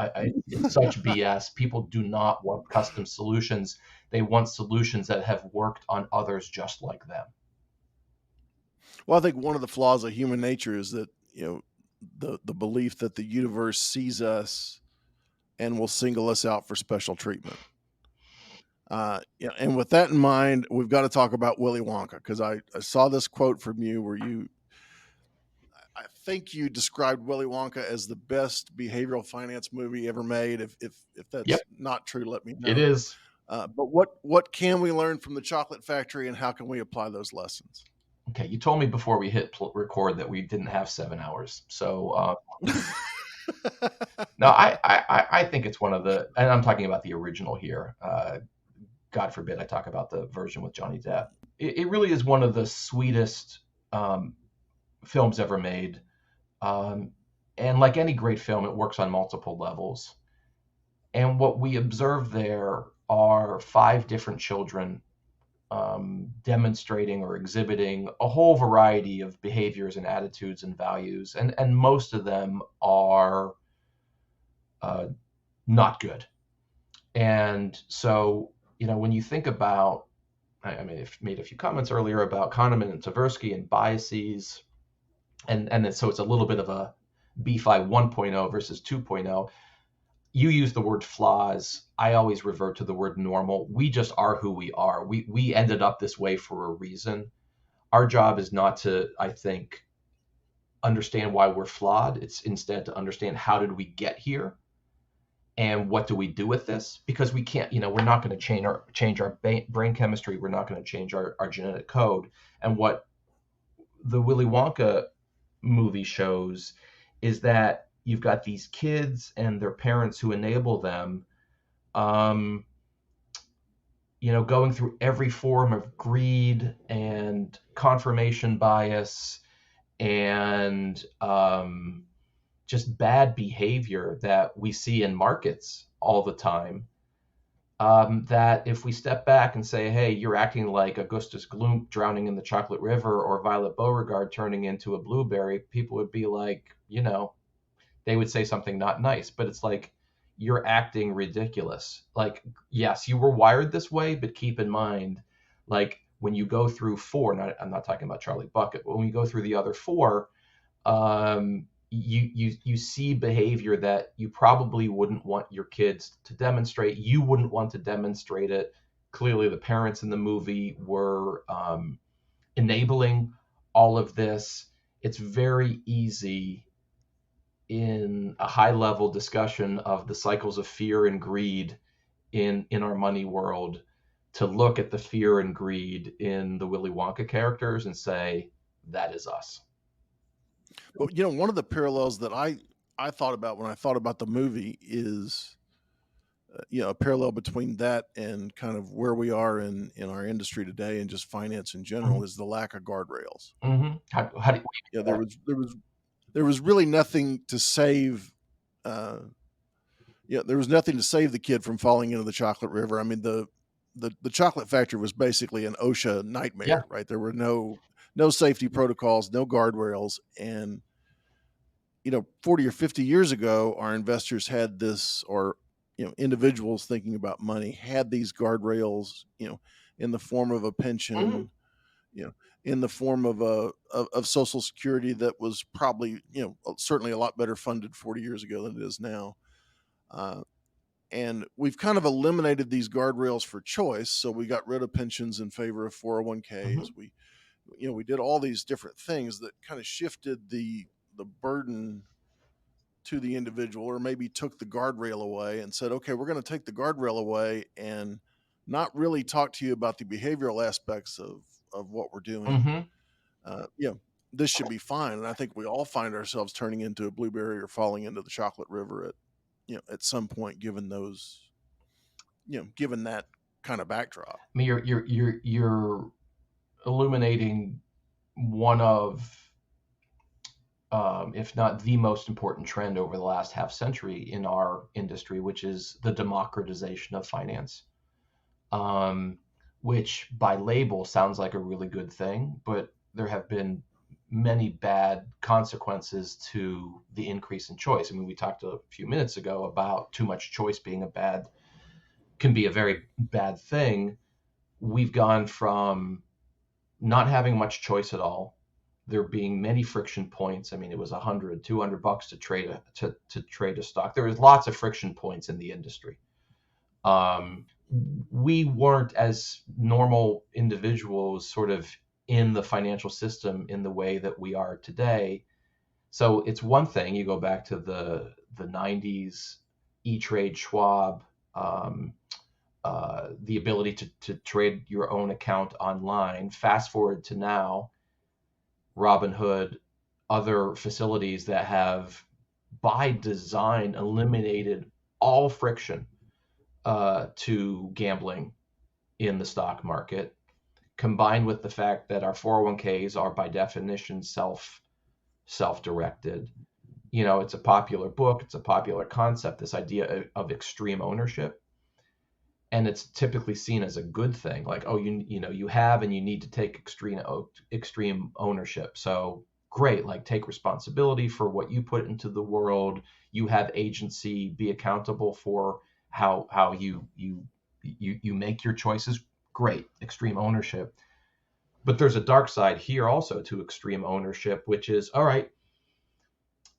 It's such BS. People do not want custom solutions. They want solutions that have worked on others just like them. Well, I think one of the flaws of human nature is that, the belief that the universe sees us and will single us out for special treatment. And with that in mind, we've got to talk about Willy Wonka, because I saw this quote from you where I think you described Willy Wonka as the best behavioral finance movie ever made. If that's not true, let me know. It is. But what can we learn from the Chocolate Factory, and how can we apply those lessons? Okay, you told me before we hit record that we didn't have 7 hours. So no, I think it's one of the, and I'm talking about the original here. God forbid I talk about the version with Johnny Depp. It really is one of the sweetest films ever made. And like any great film, it works on multiple levels. And what we observe there are 5 different children demonstrating or exhibiting a whole variety of behaviors and attitudes and values. And most of them are not good. And so, when you think about, I mean, I've made a few comments earlier about Kahneman and Tversky and biases. And then, so it's a little bit of a B5 1.0 versus 2.0. You use the word flaws. I always revert to the word normal. We just are who we are. We ended up this way for a reason. Our job is not to, I think, understand why we're flawed. It's instead to understand, how did we get here, and what do we do with this? Because we can't, we're not going to change our brain chemistry. We're not going to change our genetic code. And what the Willy Wonka movie shows is that you've got these kids and their parents who enable them, going through every form of greed and confirmation bias and just bad behavior that we see in markets all the time. That if we step back and say, hey, you're acting like Augustus Gloop drowning in the chocolate river, or Violet Beauregard turning into a blueberry, people would be like, they would say something not nice. But it's like, you're acting ridiculous. Like, yes, you were wired this way, but keep in mind, like when you go through four, I'm not talking about Charlie Bucket, but when you go through the other four, you see behavior that you probably wouldn't want your kids to demonstrate. You wouldn't want to demonstrate it. Clearly, the parents in the movie were enabling all of this. It's very easy in a high level discussion of the cycles of fear and greed in our money world to look at the fear and greed in the Willy Wonka characters and say, that is us. But one of the parallels that I thought about when I thought about the movie is a parallel between that and kind of where we are in our industry today and just finance in general is the lack of guardrails. Mm-hmm. How do you there was really nothing to save. There was nothing to save the kid from falling into the chocolate river. I mean, the chocolate factory was basically an OSHA nightmare, right? There were no safety protocols, no guardrails, and 40 or 50 years ago, our investors had this, or individuals thinking about money had these guardrails, in the form of a pension, in the form of of Social Security that was probably, certainly a lot better funded 40 years ago than it is now. And we've kind of eliminated these guardrails for choice. So we got rid of pensions in favor of 401ks. We did all these different things that kind of shifted the burden to the individual, or maybe took the guardrail away and said, okay, we're going to take the guardrail away and not really talk to you about the behavioral aspects of what we're doing. This should be fine. And I think we all find ourselves turning into a blueberry or falling into the chocolate river at some point, given that kind of backdrop. I mean, you're illuminating one of, if not the most important trend over the last half century in our industry, which is the democratization of finance, which by label sounds like a really good thing, but there have been many bad consequences to the increase in choice. I mean, we talked a few minutes ago about too much choice being can be a very bad thing. We've gone from not having much choice at all, there being many friction points. I mean, it was $100, $200 to trade a stock. There was lots of friction points in the industry. We weren't, as normal individuals, sort of in the financial system in the way that we are today. So it's one thing, you go back to the 90s, E-Trade, Schwab, the ability to trade your own account online. Fast forward to now, Robinhood, other facilities that have by design eliminated all friction to gambling in the stock market, combined with the fact that our 401ks are by definition self-directed. It's a popular book, it's a popular concept, this idea of extreme ownership. And it's typically seen as a good thing, like, oh, you have and you need to take extreme ownership. So great, like, take responsibility for what you put into the world. You have agency, be accountable for how you make your choices. Great, extreme ownership. But there's a dark side here also to extreme ownership, which is, all right,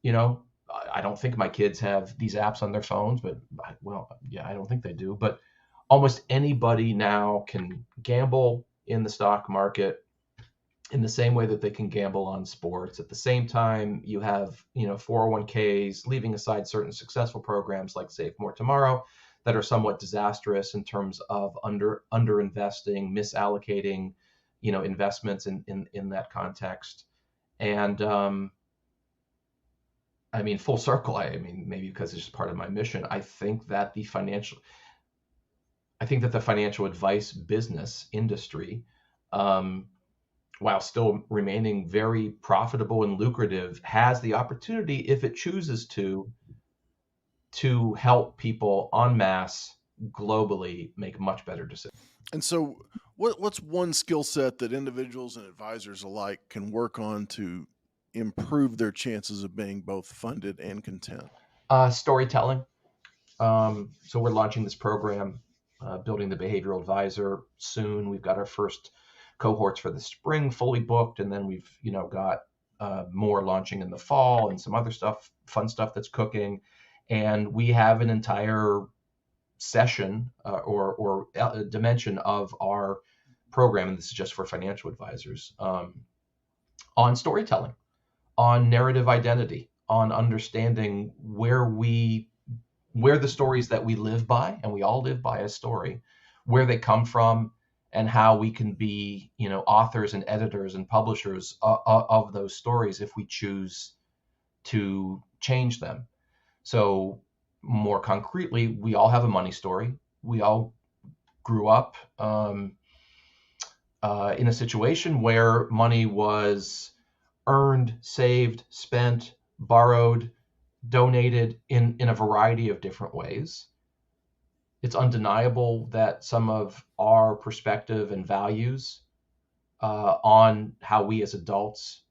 I don't think my kids have these apps on their phones, but I don't think they do. But almost anybody now can gamble in the stock market in the same way that they can gamble on sports. At the same time, you have 401ks, leaving aside certain successful programs like Save More Tomorrow that are somewhat disastrous in terms of under investing, misallocating investments in that context. And I mean, full circle, maybe because it's just part of my mission, I think that the financial advice business industry, while still remaining very profitable and lucrative, has the opportunity, if it chooses to help people en masse globally make much better decisions. And so what's one skill set that individuals and advisors alike can work on to improve their chances of being both funded and content? Storytelling. So we're launching this program, building the behavioral advisor soon. We've got our first cohorts for the spring fully booked, and then we've got more launching in the fall and some other stuff, fun stuff that's cooking. And we have an entire session or dimension of our program, and this is just for financial advisors, on storytelling, on narrative identity, on understanding where the stories that we live by, and we all live by a story, where they come from, and how we can be, authors and editors and publishers of those stories if we choose to change them. So more concretely, we all have a money story. We all grew up in a situation where money was earned, saved, spent, borrowed, donated in a variety of different ways. It's undeniable that some of our perspective and values on how we as adults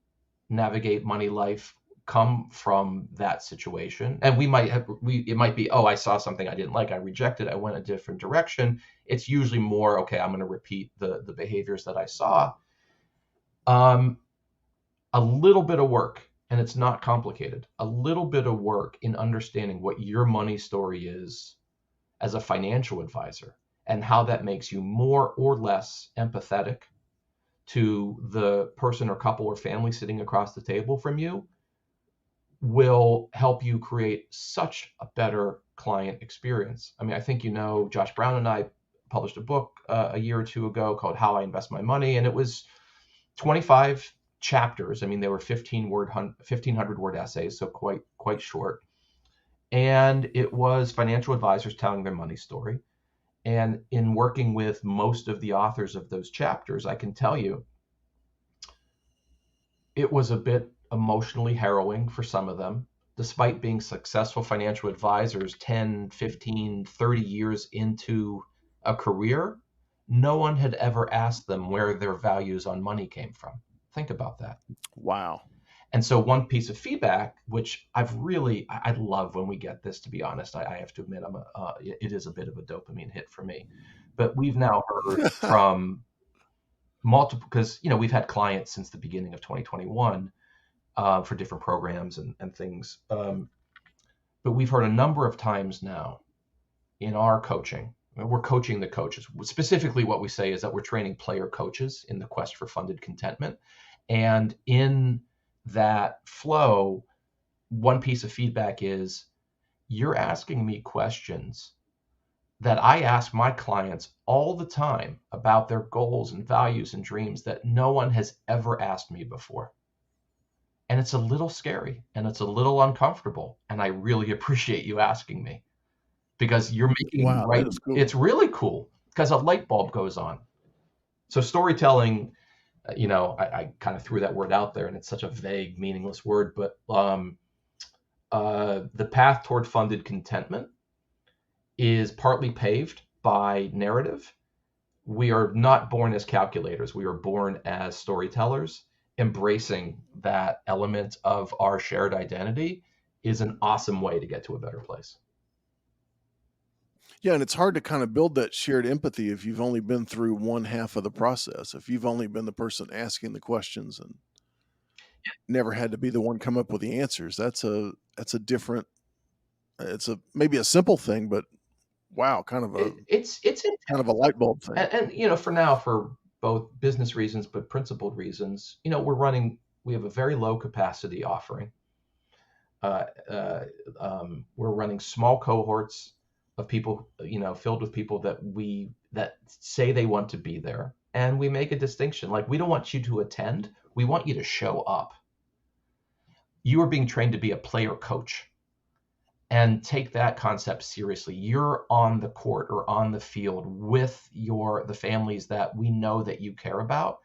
navigate money life come from that situation. And it might be, oh, I saw something I didn't like, I rejected, I went a different direction. It's usually more, okay, I'm going to repeat the behaviors that I saw. A little bit of work, and it's not complicated, a little bit of work in understanding what your money story is as a financial advisor, and how that makes you more or less empathetic to the person or couple or family sitting across the table from you, will help you create such a better client experience. I mean, I think Josh Brown and I published a book a year or two ago called How I Invest My Money, and it was 25 chapters. I mean, they were 1,500 word essays, so quite short. And it was financial advisors telling their money story. And in working with most of the authors of those chapters, I can tell you, it was a bit emotionally harrowing for some of them. Despite being successful financial advisors 10, 15, 30 years into a career, no one had ever asked them where their values on money came from. Think about that. Wow. And so one piece of feedback, which I love when we get this, to be honest, I have to admit, it is a bit of a dopamine hit for me. But we've now heard from multiple, because, we've had clients since the beginning of 2021 for different programs and things. But we've heard a number of times now in our coaching, we're coaching the coaches. Specifically, what we say is that we're training player coaches in the quest for funded contentment. And in that flow, one piece of feedback is, you're asking me questions that I ask my clients all the time about their goals and values and dreams that no one has ever asked me before. And it's a little scary and it's a little uncomfortable. And I really appreciate you asking me, because you're making that is cool. It's really cool, because a light bulb goes on. So storytelling, I kind of threw that word out there, and it's such a vague, meaningless word, but the path toward funded contentment is partly paved by narrative. We are not born as calculators. We are born as storytellers. Embracing that element of our shared identity is an awesome way to get to a better place. Yeah, and it's hard to kind of build that shared empathy if you've only been through one half of the process. If you've only been the person asking the questions and never had to be the one come up with the answers, that's a different. It's maybe a simple thing, but wow, kind of a light bulb thing. And for now, for both business reasons but principled reasons, we have a very low capacity offering. We're running small cohorts of people, filled with people that say they want to be there. And we make a distinction. Like, we don't want you to attend. We want you to show up. You are being trained to be a player coach, and take that concept seriously. You're on the court or on the field with the families that we know that you care about.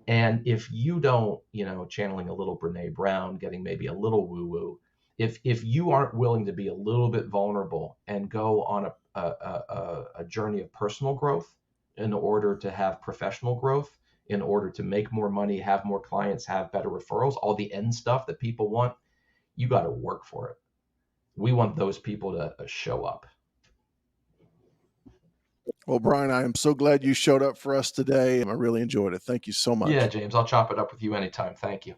And if you don't, channeling a little Brene Brown, getting maybe a little woo-woo, if you aren't willing to be a little bit vulnerable and go on a journey of personal growth in order to have professional growth, in order to make more money, have more clients, have better referrals, all the end stuff that people want, you got to work for it. we want those people to show up. Well, Brian, I am so glad you showed up for us today. I really enjoyed it. Thank you so much. Yeah, James, I'll chop it up with you anytime. Thank you.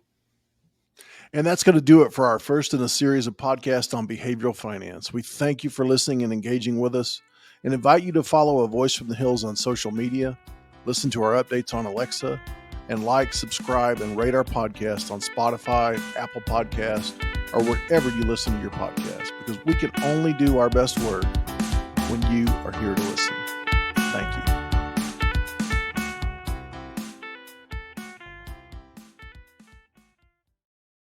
And that's going to do it for our first in a series of podcasts on behavioral finance. We thank you for listening and engaging with us, and invite you to follow A Voice from the Hills on social media, listen to our updates on Alexa, and like, subscribe, and rate our podcast on Spotify, Apple Podcast, or wherever you listen to your podcast, because we can only do our best work when you are here to listen. Thank you.